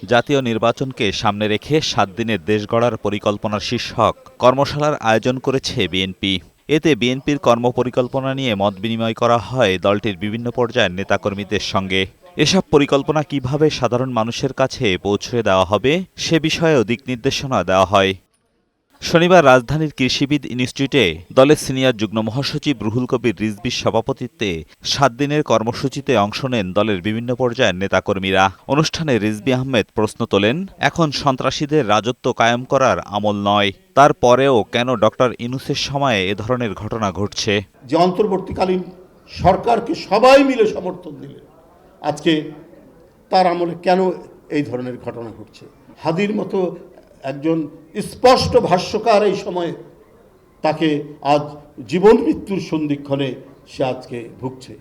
জাতীয় নির্বাচনকে সামনে রেখে ৭ দিনের দেশ গড়ার পরিকল্পনার শীর্ষক কর্মশালার আয়োজন করেছে বিএনপি। এতে বিএনপির কর্মপরিকল্পনা নিয়ে মতবিনিময় করা হয় দলটির বিভিন্ন পর্যায়ের নেতাকর্মীদের সঙ্গে। এসব পরিকল্পনা কিভাবে সাধারণ মানুষের কাছে পৌঁছে দেওয়া হবে সে বিষয়েও দিকনির্দেশনা দেওয়া হয়। শনিবার রাজধানীর কৃষিবিদ ইনস্টিটিউটে দলের সিনিয়র যুগ্ম মহাসচিব রুহুল কবির রিজভীর সভাপতিত্বে ৭ দিনের কর্মসূচিতে অংশ নেন দলের বিভিন্ন পর্যায়ের নেতাকর্মীরা। অনুষ্ঠানে রিজভী আহমেদ প্রশ্ন তোলেন, এখন সন্ত্রাসীদের রাজত্ব কায়েম করার আমল নয়, তারপরেও কেন ডক্টর ইউনূসের সময়ে এ ধরনের ঘটনা ঘটছে? যে অন্তর্বর্তীকালীন সরকারকে সবাই মিলে সমর্থন দিলেন, আজকে তার আমলে কেন এই ধরনের ঘটনা ঘটছে? হাদির মতো একজন স্পষ্ট ভাষ্যকার এই সময়ে তাকে আজ জীবন মৃত্যুর সন্ধিক্ষণে সে আজকে ভুগছে।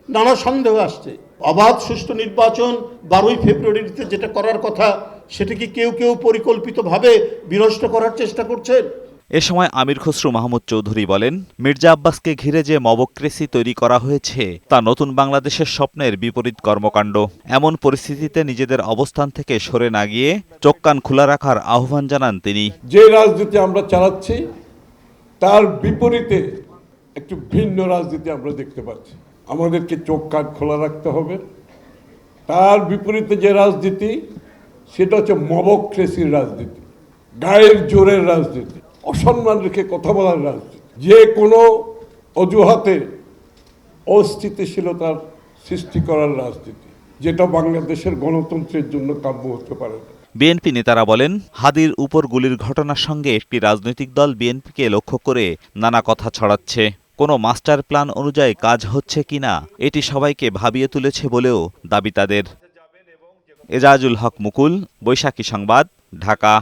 নানা সন্দেহ আসছে। অবাধ সুষ্ঠু নির্বাচন 12ই ফেব্রুয়ারিতে যেটা করার কথা, সেটা কি কেউ কেউ পরিকল্পিতভাবে বিনষ্ট করার চেষ্টা করছেন? এ সময় আমির খসরু মাহমুদ চৌধুরী বলেন, মির্জা আব্বাসকে ঘিরে যে মবক্রেসি তৈরি করা হয়েছে তা নতুন বাংলাদেশের স্বপ্নের বিপরীত কর্মকাণ্ড। এমন পরিস্থিতিতে নিজেদের অবস্থান থেকে সরে না গিয়ে চোখ কান খোলা রাখার আহ্বান জানান তিনি। যে রাজনীতি আমরা চালাচ্ছি তার বিপরীতে একটু ভিন্ন রাজনীতি আমরা দেখতে পাচ্ছি। আমাদেরকে চোখ কান খোলা রাখতে হবে। তার বিপরীতে যে রাজনীতি, সেটা হচ্ছে মবক্রেসির রাজনীতি, গায়ের জোরের রাজনীতি, অসম্মান রেখে কথা বলার রাজনীতি, যে কোনো অজুহাতে অস্থিতিশীলতার সৃষ্টি করার রাজনীতি, যেটা বাংলাদেশের গণতন্ত্রের জন্য কাম্য হতে পারে না। বিএনপি নেতারা বলেন, হাদির উপর গুলির ঘটনার সঙ্গে একটি রাজনৈতিক দল বিএনপিকে লক্ষ্য করে নানা কথা ছড়াচ্ছে। কোনো মাস্টার প্ল্যান অনুযায়ী কাজ হচ্ছে কিনা এটি সবাইকে ভাবিয়ে তুলেছে বলেও দাবি তাদের। এজাজুল হক মুকুল, বৈশাখী সংবাদ, ঢাকা।